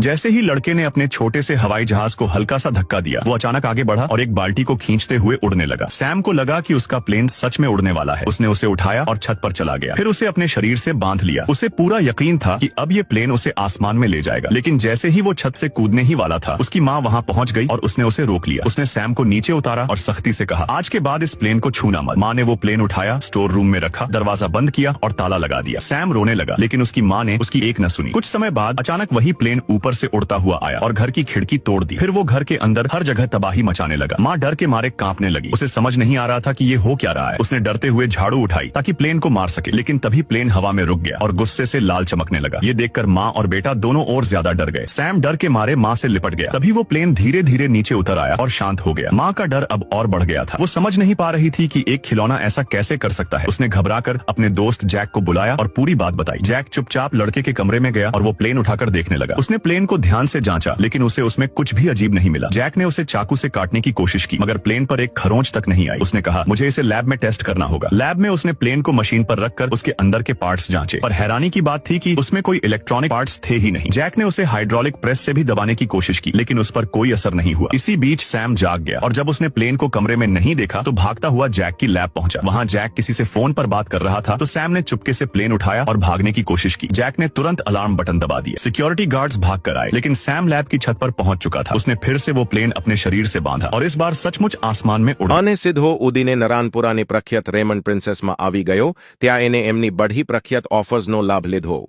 जैसे ही लड़के ने अपने छोटे से हवाई जहाज को हल्का सा धक्का दिया, वो अचानक आगे बढ़ा और एक बाल्टी को खींचते हुए उड़ने लगा। सैम को लगा कि उसका प्लेन सच में उड़ने वाला है। उसने उसे उठाया और छत पर चला गया। फिर उसे अपने शरीर से बांध लिया। उसे पूरा यकीन था कि अब ये प्लेन उसे आसमान में ले जाएगा। लेकिन जैसे ही वो छत से कूदने ही वाला था, उसकी माँ वहाँ पहुँच गई और उसने उसे रोक लिया। उसने सैम को नीचे उतारा और सख्ती से कहा, आज के बाद इस प्लेन को छूना मत। माँ ने वो प्लेन उठाया, स्टोर रूम में रखा, दरवाजा बंद किया और ताला लगा दिया। सैम रोने लगा, लेकिन उसकी माँ ने उसकी एक न सुनी। कुछ समय बाद अचानक वही प्लेन ऊपर से उड़ता हुआ आया और घर की खिड़की तोड़ दी। फिर वो घर के अंदर हर जगह तबाही मचाने लगा। माँ डर के मारे कांपने लगी। उसे समझ नहीं आ रहा था कि ये हो क्या रहा है। उसने डरते हुए झाड़ू उठाई ताकि प्लेन को मार सके, लेकिन तभी प्लेन हवा में रुक गया और गुस्से से लाल चमकने लगा। ये देखकर माँ और बेटा दोनों और ज्यादा डर गए। सैम डर के मारे माँ से लिपट गया। तभी वो प्लेन धीरे धीरे नीचे उतर आया और शांत हो गया। माँ का डर अब और बढ़ गया था। वो समझ नहीं पा रही थी कि एक खिलौना ऐसा कैसे कर सकता है। उसने घबराकर अपने दोस्त जैक को बुलाया और पूरी बात बताई। जैक चुपचाप लड़के के कमरे में गया और वो प्लेन उठाकर देखने लगा। उसने प्लेन को ध्यान से जांचा, लेकिन उसे उसमें कुछ भी अजीब नहीं मिला। जैक ने उसे चाकू से काटने की कोशिश की, मगर प्लेन पर एक खरोंच तक नहीं आई। उसने कहा, मुझे इसे लैब में टेस्ट करना होगा। लैब में उसने प्लेन को मशीन पर रखकर उसके अंदर के पार्ट्स जांचे, पर हैरानी की बात थी कि उसमें कोई इलेक्ट्रॉनिक पार्ट्स थे ही नहीं। जैक ने उसे हाइड्रोलिक प्रेस से भी दबाने की कोशिश की, लेकिन उस पर कोई असर नहीं हुआ। इसी बीच सैम जाग गया और जब उसने प्लेन को कमरे में नहीं देखा तो भागता हुआ जैक की लैब पहुंचा। वहां जैक किसी से फोन पर बात कर रहा था, तो सैम ने चुपके से प्लेन उठाया और भागने की कोशिश की। जैक ने तुरंत अलार्म बटन दबा दिया। सिक्योरिटी गार्ड्स भाग कर आए, लेकिन सैम लैब की छत पर पहुंच चुका था। उसने फिर से वो प्लेन अपने शरीर से बांधा और इस बार सचमुच आसमान में उड़ा। અને સીધો ઉદીને નરાનપુરાની પ્રખ્યાત રેમન્ડ પ્રિન્સેસમાં આવી ગયો. ત્યાં એને એમની બઢી પ્રખ્યાત ઓફર્સનો લાભ લીધો.